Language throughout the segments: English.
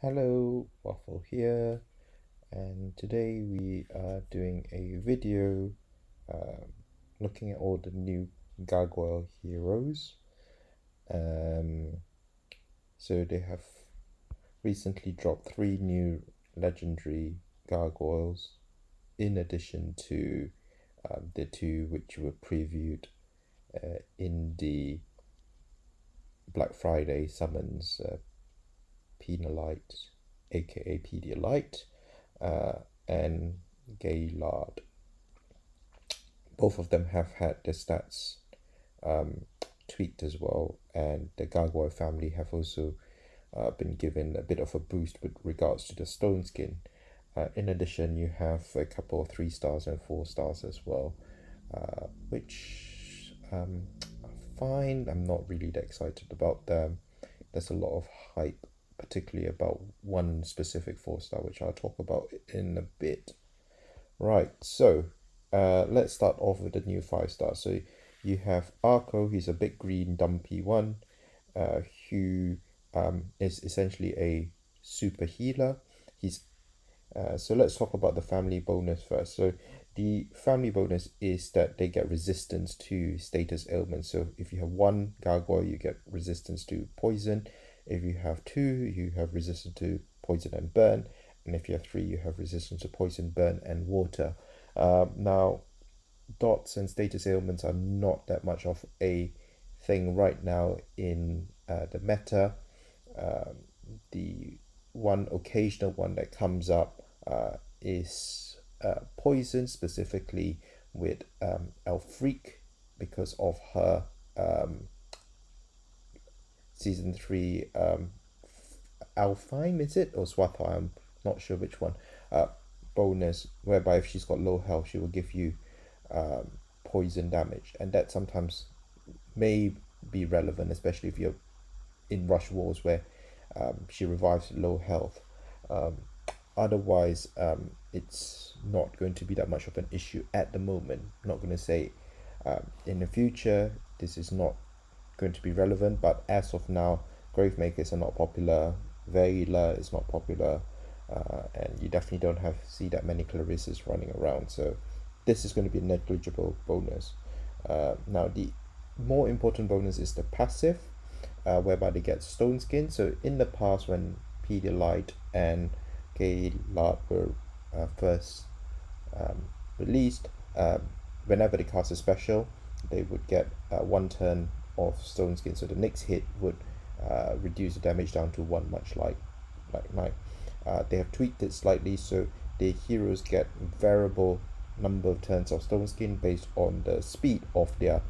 Hello, Waffle here, and today we are doing a video um, looking at all the new Gargoyle heroes. Um, so they have recently dropped three new legendary Gargoyles, in addition to the two which were previewed in the Black Friday summons, Penalight, aka Pedialyte, and Gaylord. Both of them have had their stats um, tweaked as well, and the Gargoyle family have also been given a bit of a boost with regards to the stone skin. In addition, you have a couple of 3 stars and 4 stars as well, which I find I'm not really that excited about them. There's a lot of hype, particularly about one specific 4 star, which I'll talk about in a bit. Right, so let's start off with the new 5 star. So you have Arco, he's a big green dumpy one, who is essentially a super healer. He's So let's talk about the family bonus first. So the family bonus is that they get resistance to status ailments. So if you have one gargoyle, you get resistance to poison. If you have two, you have resistance to poison and burn. And if you have three, you have resistance to poison, burn, and water. Now, dots and status ailments are not that much of a thing right now in the meta. The one occasional one that comes up is poison, specifically with Elfreak, because of her season 3 Alfheim, is it? Or Swathar, I'm not sure which one. Bonus, whereby if she's got low health, she will give you poison damage. And that sometimes may be relevant, especially if you're in rush wars where she revives low health. Otherwise, it's not going to be that much of an issue at the moment. I'm not going to say in the future this is not going to be relevant, but as of now, Gravemakers are not popular, Veiler is not popular, and you definitely don't see that many Clarisses running around. So this is going to be a negligible bonus. Now, the more important bonus is the passive, whereby they get stone skin. So in the past, when Pedialyte and Gaylord were first released, whenever they cast a special, they would get 1 turn of stone skin. So the next hit would reduce the damage down to 1, much like Knight. They have tweaked it slightly, so the heroes get variable number of turns of stone skin based on the speed of their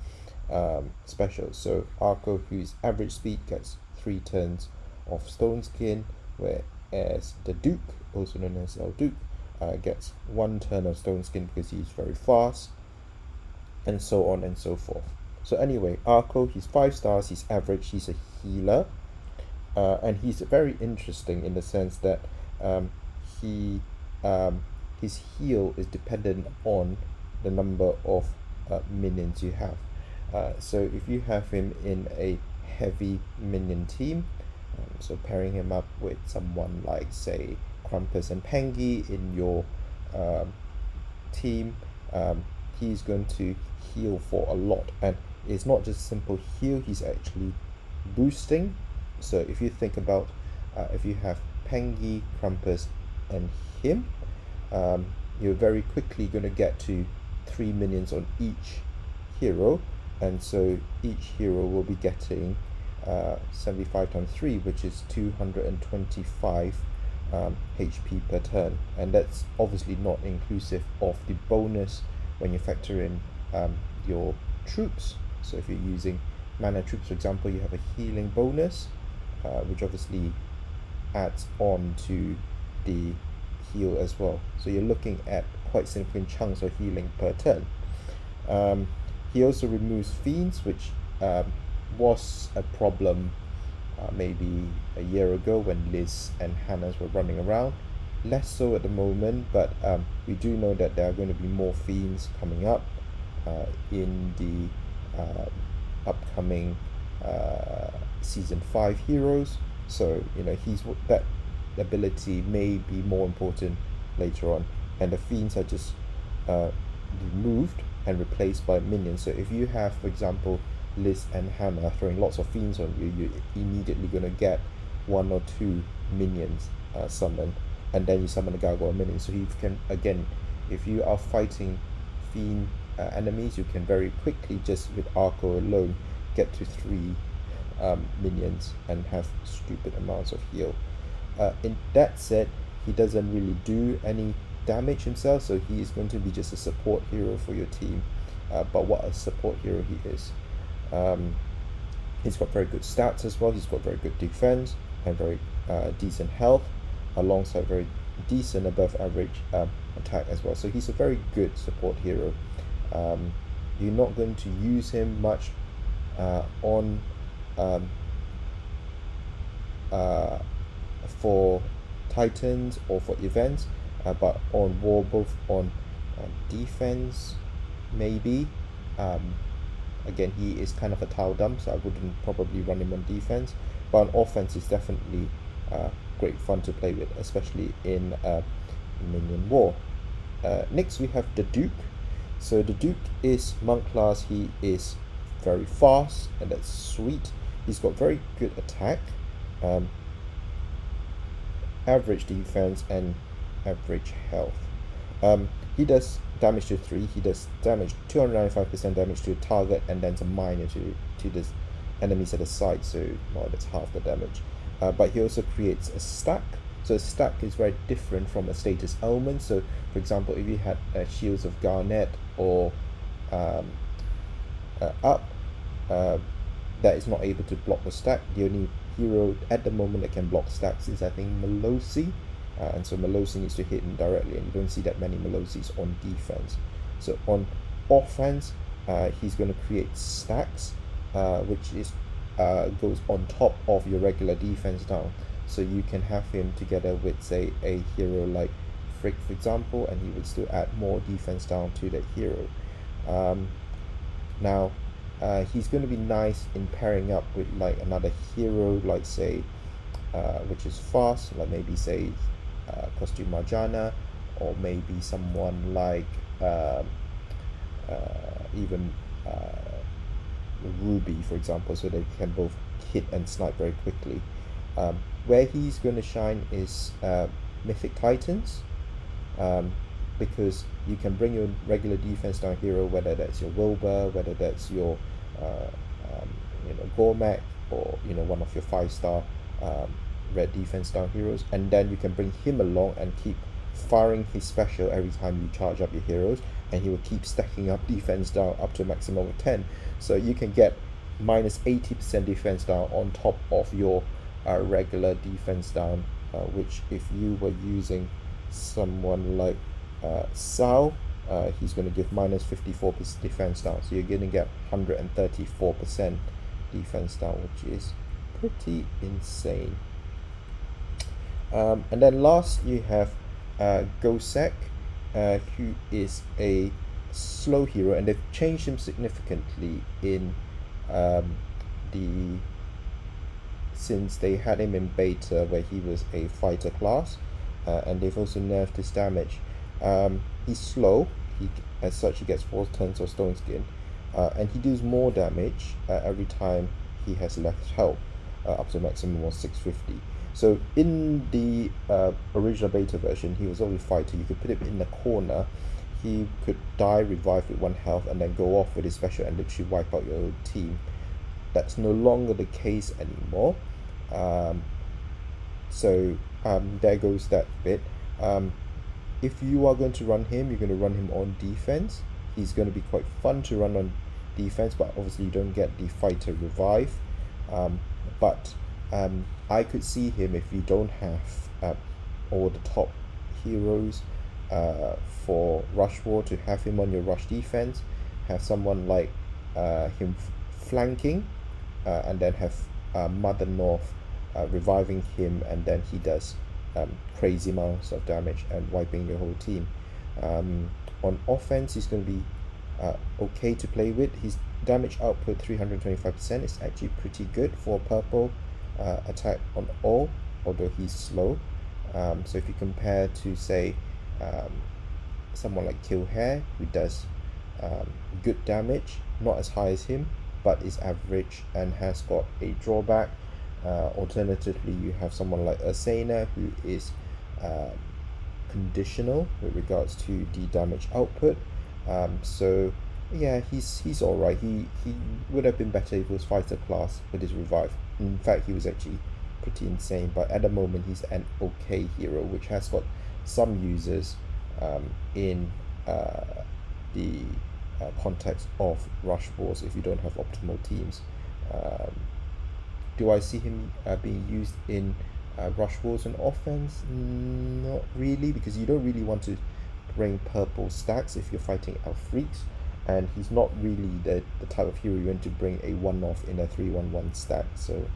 specials. So Arco, whose average speed, gets 3 turns of stone skin, whereas the Duke, also known as El Duke, gets 1 turn of stone skin because he's very fast, and so on and so forth. So anyway, Arco, he's 5 stars, he's average, he's a healer, and he's very interesting in the sense that he his heal is dependent on the number of minions you have. So if you have him in a heavy minion team, so pairing him up with someone like, say, Krampus and Pengi in your team, he's going to heal for a lot. And it's not just simple heal, he's actually boosting. So if you think about if you have Pengi, Krampus, and him, you're very quickly going to get to 3 minions on each hero, and so each hero will be getting 75 times 3, which is 225 HP per turn, and that's obviously not inclusive of the bonus when you factor in your troops. So if you're using mana troops, for example, you have a healing bonus, which obviously adds on to the heal as well. So you're looking at quite significant chunks of healing per turn. He also removes fiends, which was a problem maybe a year ago when Liz and Hannah's were running around. Less so at the moment, but we do know that there are going to be more fiends coming up in the upcoming season 5 heroes. So he's that ability may be more important later on, and the fiends are just removed and replaced by minions. So if you have, for example, Liz and Hannah throwing lots of fiends on you, you're immediately going to get one or two minions summoned, and then you summon a gargoyle minion. So you can, again, if you are fighting fiend enemies, you can very quickly, just with arco alone, get to three minions and have stupid amounts of heal. In that said, he doesn't really do any damage himself, so he is going to be just a support hero for your team. But what a support hero he is. He's got very good stats as well. He's got very good defense and very decent health, alongside very decent above average attack as well. So he's a very good support hero. You're not going to use him much on for Titans or for events, but on war, both on defense maybe. Again, he is kind of a tile dump, so I wouldn't probably run him on defense, but on offense is definitely great fun to play with, especially in minion war. Next we have the Duke. So the Duke is monk class. He is very fast, and that's sweet. He's got very good attack, average defense, and average health. He does damage to 3. He does damage 295% damage to a target, and then some minor to the enemies at the side, so well, that's half the damage. But he also creates a stack. So a stack is very different from a status element. So for example, if you had Shields of Garnet or up, that is not able to block the stack. The only hero at the moment that can block stacks is, I think, Melosi. And so Melosi needs to hit him directly, and you don't see that many Melosis on defense. So on offense, he's going to create stacks, which is goes on top of your regular defense down. So you can have him together with, say, a hero like Frick, for example, and he would still add more defense down to that hero. Now, he's going to be nice in pairing up with like another hero, like say, which is fast, like maybe say Costume Marjana, or maybe someone like even Ruby, for example, so they can both hit and snipe very quickly. Where he's going to shine is Mythic Titans, because you can bring your regular defense down hero, whether that's your Wilbur, whether that's your Gormak, or one of your 5-star red defense down heroes, and then you can bring him along and keep firing his special every time you charge up your heroes, and he will keep stacking up defense down up to a maximum of 10. So you can get minus 80% defense down on top of your regular defense down, which if you were using someone like Sao, he's going to give minus 54% defense down, so you're going to get 134% defense down, which is pretty insane. And then last you have Gosek, who is a slow hero, and they've changed him significantly in since they had him in beta, where he was a fighter class, and they've also nerfed his damage. He's slow. As such, he gets 4 turns of Stone Skin, and he deals more damage every time he has left health, up to a maximum of 650. So in the original beta version, he was only fighter. You could put him in the corner. He could die, revive with 1 health, and then go off with his special and literally wipe out your whole team. That's no longer the case anymore. There goes that bit. If you are going to run him, you're going to run him on defense. He's going to be quite fun to run on defense, but obviously you don't get the fighter revive. I could see him, if you don't have all the top heroes for Rush War, to have him on your rush defense, have someone like him flanking, and then have Mother North reviving him, and then he does crazy amounts of damage and wiping your whole team. On offense, he's going to be okay to play with. His damage output 325% is actually pretty good for purple attack on all, although he's slow. So if you compare to, say, um, someone like Killhair, who does good damage, not as high as him, but is average and has got a drawback. Alternatively, you have someone like Asana, who is um, conditional with regards to the damage output. So yeah, he's all right. He would have been better if he was fighter class with his revive. In fact, he was actually pretty insane. But at the moment, he's an okay hero, which has got some users in the context of rush wars if you don't have optimal teams. Um, do I see him being used in rush wars and offense? Not really, because you don't really want to bring purple stacks if you're fighting Alfreaks, and he's not really the type of hero you want to bring a one-off in a 3-1-1 stack. So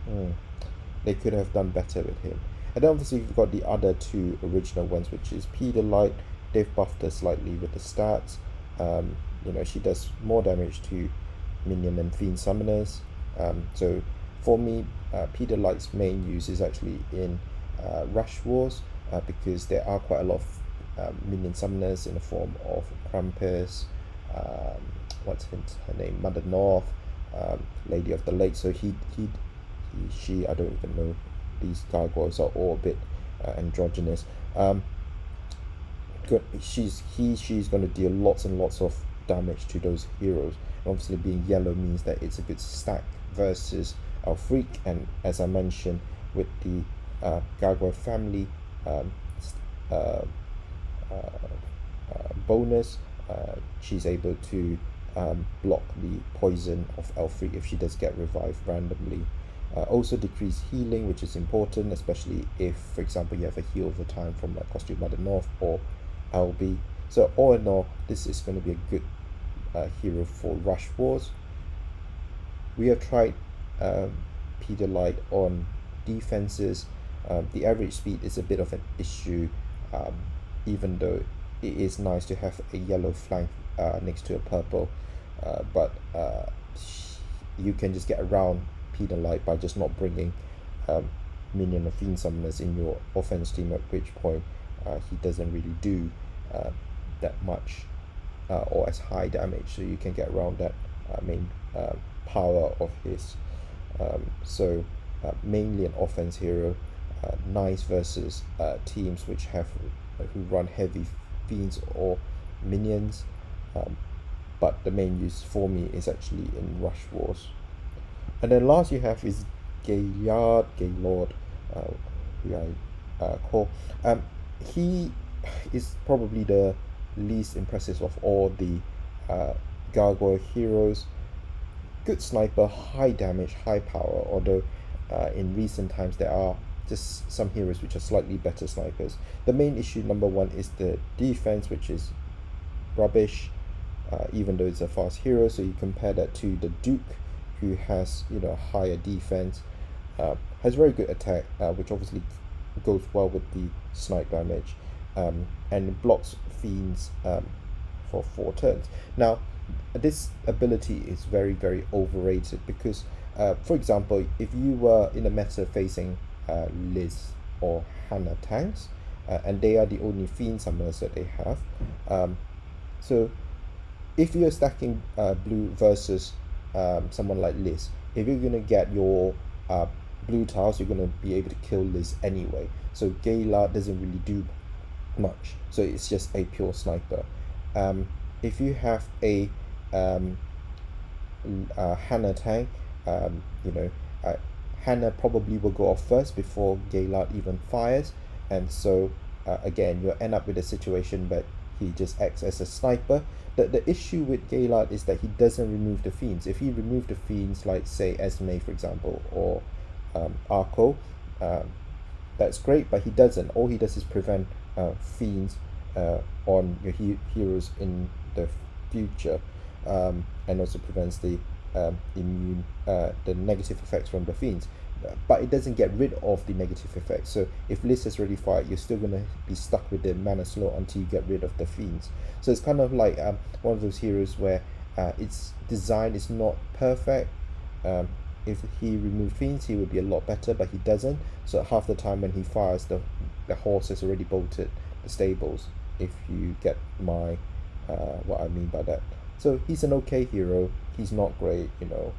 hmm, they could have done better with him. And then obviously you've got the other two original ones, which is Peterlight. They've buffed her slightly with the stats. She does more damage to minion and fiend summoners. So for me, Peterlight's main use is actually in Rush Wars, because there are quite a lot of minion summoners in the form of Krampus, um, what's her name, Mother North, Lady of the Lake. So she, I don't even know. These gargoyles are all a bit androgynous. She's going to deal lots and lots of damage to those heroes. And obviously, being yellow means that it's a good stack versus our freak. And as I mentioned, with the gargoyle family um, uh, bonus, she's able to block the poison of Elfric if she does get revived randomly. Also decrease healing, which is important, especially if, for example, you have a heal over time from like Costume Mother North or LB. So all in all, this is going to be a good hero for Rush Wars. We have tried Peterlight on defenses. The average speed is a bit of an issue, even though it is nice to have a yellow flank next to a purple, but you can just get around Peterlight by just not bringing minion or fiend summoners in your offense team, at which point he doesn't really do that much or as high damage, so you can get around that main power of his. Mainly an offense hero, nice versus teams which who run heavy fiends or minions, but the main use for me is actually in Rush Wars. And then last you have is Gaylord, who I call. He is probably the least impressive of all the gargoyle heroes. Good sniper, high damage, high power, although in recent times there are just some heroes which are slightly better snipers. The main issue, number one, is the defense, which is rubbish, even though it's a fast hero. So you compare that to the Duke, who has higher defense, has very good attack, which obviously goes well with the snipe damage, and blocks fiends for 4 turns. Now, this ability is very, very overrated because, for example, if you were in a meta facing Liz or Hannah tanks, and they are the only fiend summoners that they have, so if you're stacking blue versus someone like Liz, if you're going to get your blue tiles, you're going to be able to kill Liz anyway. So Gaylord doesn't really do much, so it's just a pure sniper. If you have a Hannah tank, Hannah probably will go off first before Gaylord even fires, and so again you'll end up with a situation where he just acts as a sniper. The issue with Gaylord is that he doesn't remove the fiends. If he removed the fiends, like say Esme for example, or Arco, that's great, but he doesn't. All he does is prevent fiends on your heroes in the future, and also prevents the the negative effects from the fiends, but it doesn't get rid of the negative effects. So if Liz has already fired, you're still going to be stuck with the mana slow until you get rid of the fiends. So it's kind of like one of those heroes where its design is not perfect. If he removed fiends, he would be a lot better, but he doesn't. So half the time when he fires, the the horse has already bolted the stables, if you get my what I mean by that. So he's an okay hero. He's not great, you know.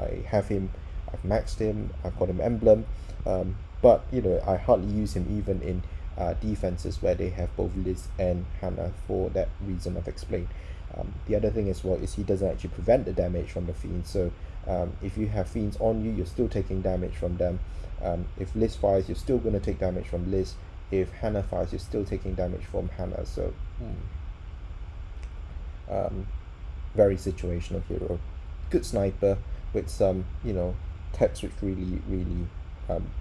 I have him, I've maxed him, I've got him emblem, but you know, I hardly use him even in defenses where they have both Liz and Hannah for that reason I've explained. The other thing as well is he doesn't actually prevent the damage from the fiends. So if you have fiends on you, you're still taking damage from them. If Liz fires, you're still going to take damage from Liz. If Hannah fires, you're still taking damage from Hannah. So very situational hero. Good sniper with some, you know, taps which really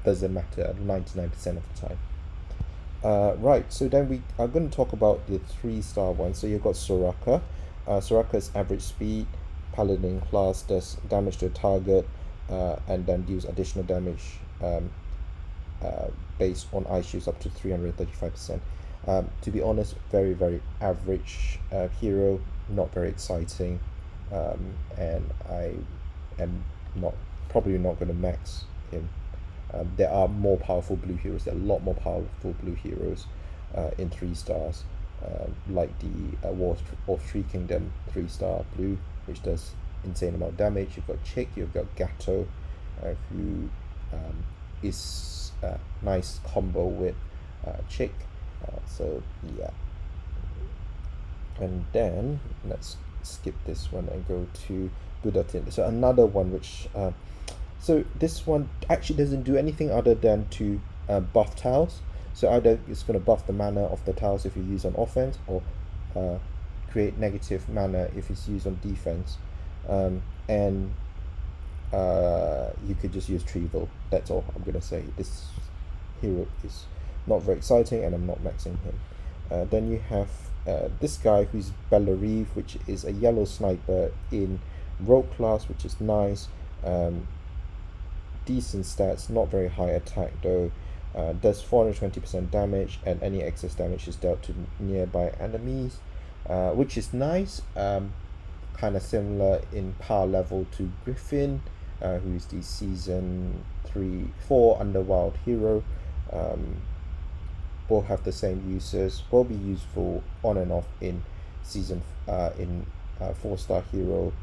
doesn't matter 99% of the time. Right, so then we are going to talk about the 3-star one. So you've got Soraka. Soraka's average speed, paladin class, does damage to a target, and then deals additional damage based on ice shields up to 335%. To be honest, very average hero, not very exciting, and I am probably not going to max him. There are more powerful blue heroes. There are a lot more powerful blue heroes in 3 stars, like the War of 3 Kingdom 3-star blue, which does insane amount of damage. You've got Chick, you've got Gato, who is a nice combo with Chick. So yeah, and then let's skip this one and go to Budatin. So another one which so this one actually doesn't do anything other than to buff tiles. So either it's going to buff the mana of the tiles if you use on offense, or create negative mana if it's used on defense. And you could just use Treevil. That's all I'm going to say. This hero is not very exciting, and I'm not maxing him. Then you have this guy who's Reef, which is a yellow sniper in rogue class, which is nice. Decent stats, not very high attack though. Does 420% damage, and any excess damage is dealt to nearby enemies, which is nice. Kind of similar in power level to Griffin, who is the season 3-4 Underworld hero. Both have the same uses, will be useful on and off in season 4-star hero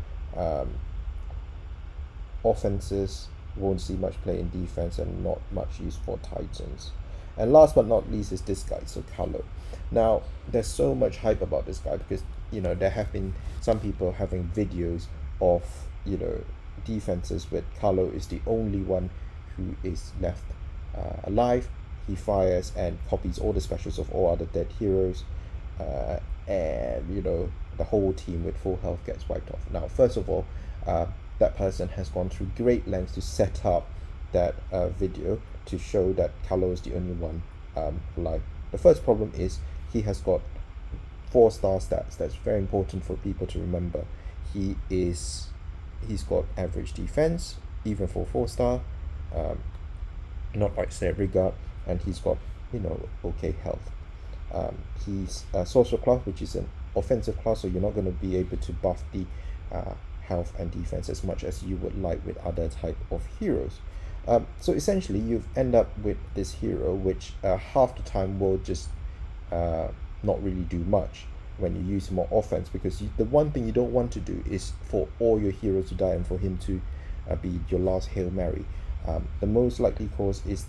offenses. Won't see much play in defense, and not much use for Titans. And last but not least is this guy, so Carlo. Now there's so much hype about this guy because, you know, there have been some people having videos of, you know, defenses where Carlo is the only one who is left alive. He fires and copies all the specials of all other dead heroes, and you know, the whole team with full health gets wiped off. Now first of all, that person has gone through great lengths to set up that video to show that Carlo is the only one alive. The first problem is he has got 4-star stats. That's very important for people to remember. He's got average defense, even for 4-star, not like say Rigard, and he's got, you know, okay health. He's a sorcerer class, which is an offensive class, so you're not going to be able to buff the health and defense as much as you would like with other type of heroes. So essentially you end up with this hero which half the time will just not really do much when you use him on offense, because the one thing you don't want to do is for all your heroes to die and for him to be your last Hail Mary. The most likely cause is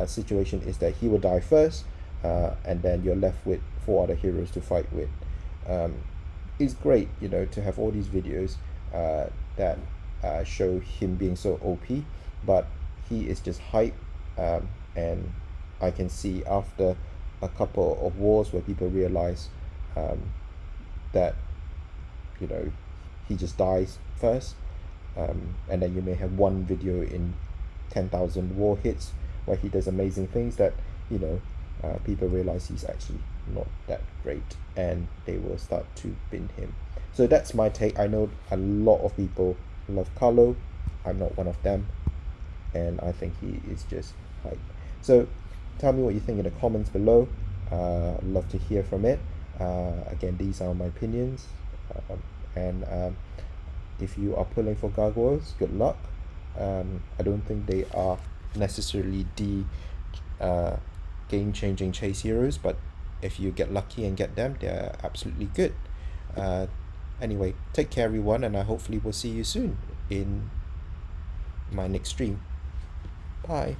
situation is that he will die first, and then you're left with 4 other heroes to fight with. It's great, you know, to have all these videos that show him being so OP, but he is just hype, and I can see after a couple of wars where people realize that, you know, he just dies first, and then you may have one video in 10,000 war hits where he does amazing things that, you know, people realize he's actually not that great, and they will start to bin him. So that's my take. I know a lot of people love Carlo. I'm not one of them, and I think he is just hype. So tell me what you think in the comments below. I'd love to hear from it. Again, these are my opinions, and if you are pulling for Gargoyles, good luck. I don't think they are necessarily the game-changing chase heroes, but if you get lucky and get them, they're absolutely good. Uh, anyway, take care, everyone, and I hopefully will see you soon in my next stream. Bye.